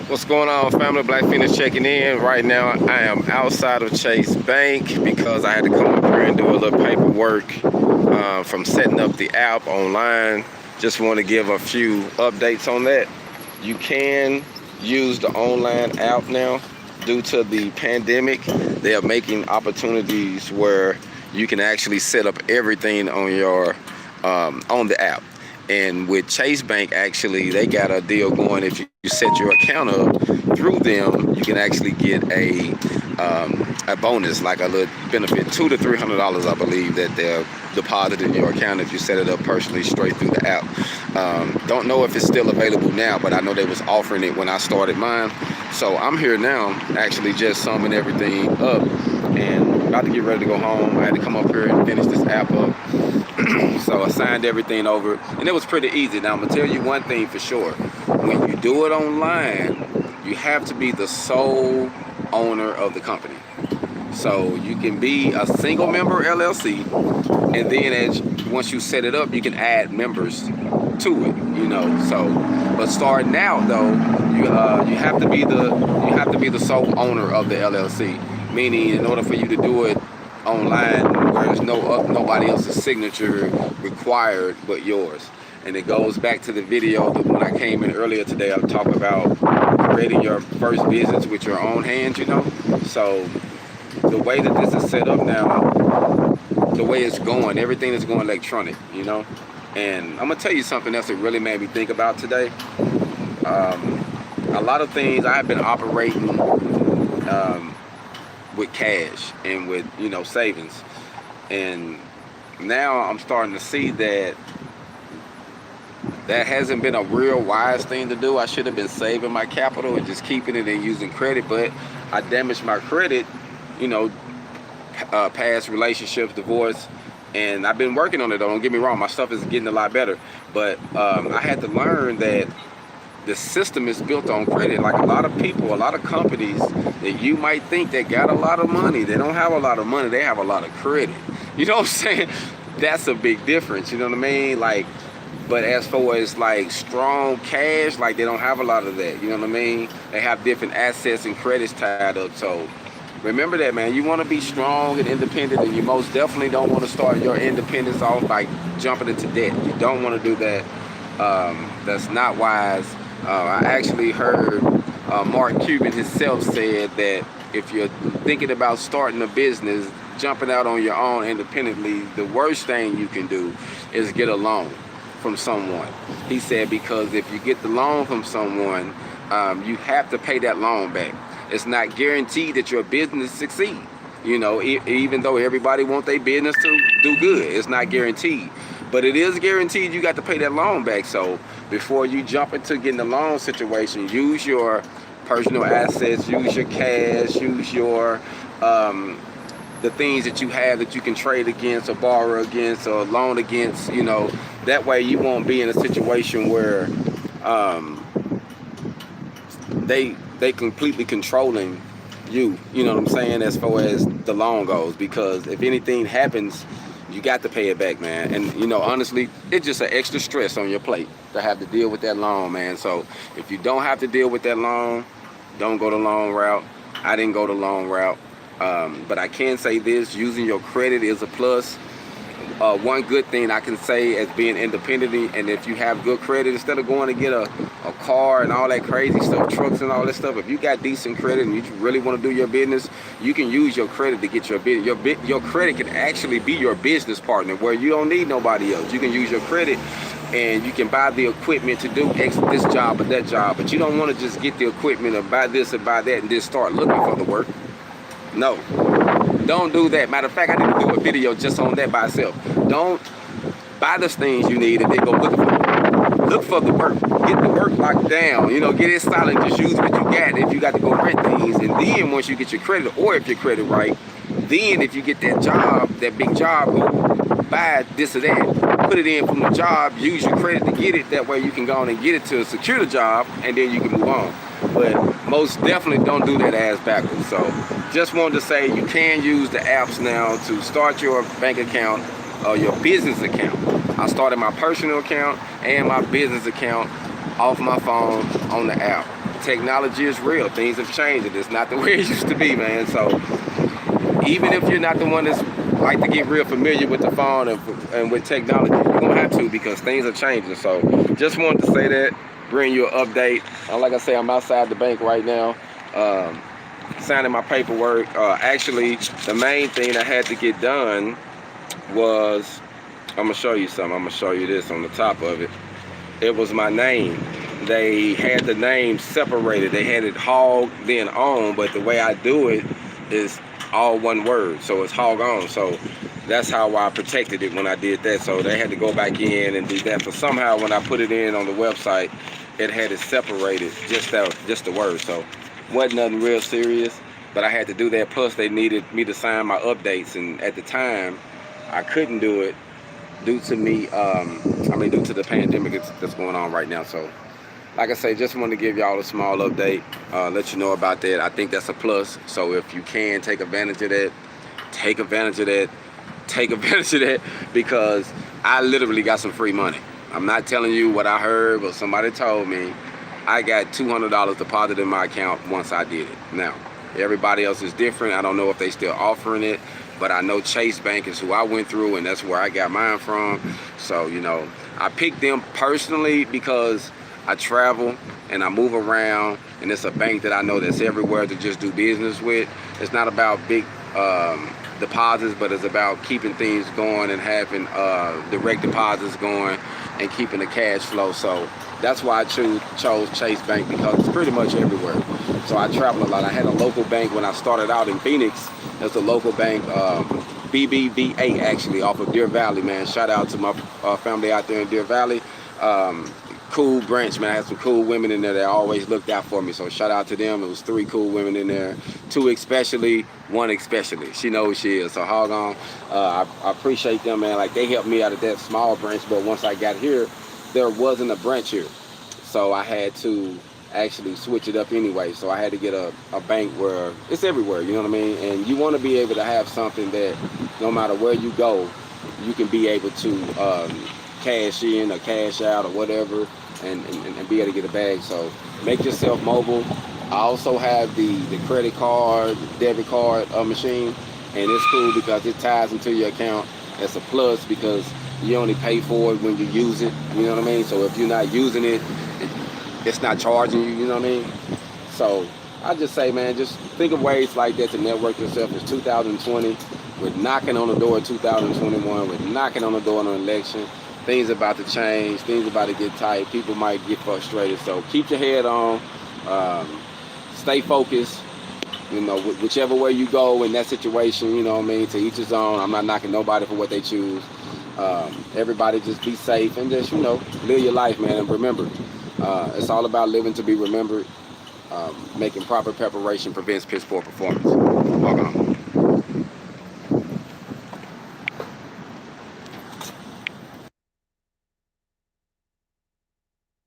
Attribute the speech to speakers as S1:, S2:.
S1: What's going on, family? Black Feniks checking in. Right now I am outside of Chase Bank because I had to come up here and do a little paperwork from setting up the app online. Just want to give a few updates on that. You can use the online app now. Due to the pandemic, they are making opportunities where you can actually set up everything on your on the app. And with Chase Bank, actually, they got a deal going. If you set your account up through them, you can actually get a bonus, like a little benefit, $200 to $300, I believe, that they'll deposit in your account if you set it up personally straight through the app. Don't know if it's still available now, but I know they was offering it when I started mine. So I'm here now, actually just summing everything up and about to get ready to go home. I had to come up here and finish this app up. So I signed everything over, and it was pretty easy. Now I'm gonna tell you one thing for sure: when you do it online, you have to be the sole owner of the company. So you can be a single member LLC, and then once you set it up, you can add members to it. So but starting out though, you have to be the sole owner of the LLC. Meaning, in order for you to do it online, where there's nobody else's signature required but yours. And it goes back to the video that when I came in earlier today, I talked about creating your first business with your own hands. So the way that this is set up now, the way it's going, everything is going electronic. And I'm gonna tell you something else that really made me think about today. A lot of things I have been operating with cash and with savings, and now I'm starting to see that hasn't been a real wise thing to do. I should have been saving my capital and just keeping it and using credit, but I damaged my credit, past relationships, divorce, and I've been working on it though. Don't get me wrong, my stuff is getting a lot better, but I had to learn that the system is built on credit. Like a lot of people, a lot of companies that you might think they got a lot of money, they don't have a lot of money, they have a lot of credit. You know what I'm saying? That's a big difference, you know what I mean? But as far as like strong cash, like they don't have a lot of that, you know what I mean? They have different assets and credits tied up. So remember that, man. You want to be strong and independent, and you most definitely don't want to start your independence off by jumping into debt. You don't want to do that. That's not wise. I actually heard Mark Cuban himself said that if you're thinking about starting a business, jumping out on your own independently, the worst thing you can do is get a loan from someone. He said because if you get the loan from someone, you have to pay that loan back. It's not guaranteed that your business succeed. Even though everybody wants their business to do good, it's not guaranteed. But it is guaranteed you got to pay that loan back. So before you jump into getting a loan situation, use your personal assets, use your cash, use your the things that you have that you can trade against or borrow against or loan against. That way you won't be in a situation where they completely controlling you. You know what I'm saying? As far as the loan goes, because if anything happens, you got to pay it back, man. And honestly, it's just an extra stress on your plate to have to deal with that loan, man. So if you don't have to deal with that loan, don't go the loan route. I didn't go the loan route, but I can say this: using your credit is a plus. One good thing I can say as being independent, and if you have good credit, instead of going to get a car and all that crazy stuff, trucks and all that stuff, if you got decent credit and you really want to do your business, you can use your credit to get your business. Your credit can actually be your business partner, where you don't need nobody else. You can use your credit and you can buy the equipment to do this job or that job, but you don't want to just get the equipment or buy this or buy that and just start looking for the work. No. Don't do that. Matter of fact, I need to do a video just on that by itself. Don't buy the things you need and then go looking for it. Look for the work. Get the work locked down. Get it solid. Just use what you got. If you got to go rent things, and then once you get your credit, or if your credit right, then if you get that job, that big job, go buy this or that. Put it in from the job. Use your credit to get it. That way you can go on and get it to secure the job, and then you can move on. But most definitely don't do that ass backwards. So just wanted to say you can use the apps now to start your bank account or your business account. I started my personal account and my business account off my phone on the app. Technology is real. Things have changed. It's not the way it used to be, man. So even if you're not the one that's like to get real familiar with the phone and with technology, you're gonna have to, because things are changing. So just wanted to say that, bring you an update. Like I say, I'm outside the bank right now, signing my paperwork. Actually, the main thing I had to get done was, I'm gonna show you something. I'm gonna show you this on the top of it. It was my name. They had the name separated. They had it Hog then On, but the way I do it is all one word, so it's HogOn. So that's how I protected it when I did that. So they had to go back in and do that. But somehow when I put it in on the website, it had it separated, just the word. So wasn't nothing real serious, but I had to do that. Plus they needed me to sign my updates, and at the time I couldn't do it due to me, due to the pandemic that's going on right now. So like I say, just wanted to give y'all a small update, let you know about that. I think that's a plus. So if you can take advantage of that, take advantage of that, take advantage of that, because I literally got some free money. I'm not telling you what I heard, but somebody told me. I got $200 deposited in my account once I did it. Now, everybody else is different. I don't know if they still offering it, but I know Chase Bank is who I went through, and that's where I got mine from. So, you know, I picked them personally because I travel and I move around, and it's a bank that I know that's everywhere to just do business with. It's not about big deposits, but it's about keeping things going and having direct deposits going and keeping the cash flow. So that's why I chose Chase Bank, because it's pretty much everywhere. So I travel a lot. I had a local bank when I started out in Feniks. There's a local bank, BBVA, actually, off of Deer Valley, man. Shout out to my family out there in Deer Valley. Cool branch, man. I had some cool women in there that always looked out for me, so shout out to them. It was 3 cool women in there, 2 especially, 1 especially. She knows who she is. So HogOn, I appreciate them, man. Like, they helped me out of that small branch, but once I got here, there wasn't a branch here, so I had to actually switch it up anyway. So I had to get a bank where it's everywhere, you know what I mean? And you want to be able to have something that no matter where you go, you can be able to cash in or cash out or whatever, and be able to get a bag. So make yourself mobile. I also have the credit card, debit card machine, and it's cool because it ties into your account. It's a plus because you only pay for it when you use it, you know what I mean? So if you're not using it, it's not charging you, you know what I mean? So I just say, man, just think of ways like that to network yourself. It's 2020. We're knocking on the door of 2021. We're knocking on the door of an election. Things about to change. Things about to get tight. People might get frustrated. So keep your head on. Stay focused. You know, whichever way you go in that situation, you know what I mean? To each his own. I'm not knocking nobody for what they choose. Everybody just be safe and just, you know, live your life, man. And remember, it's all about living to be remembered. Making proper preparation prevents piss poor performance. Welcome.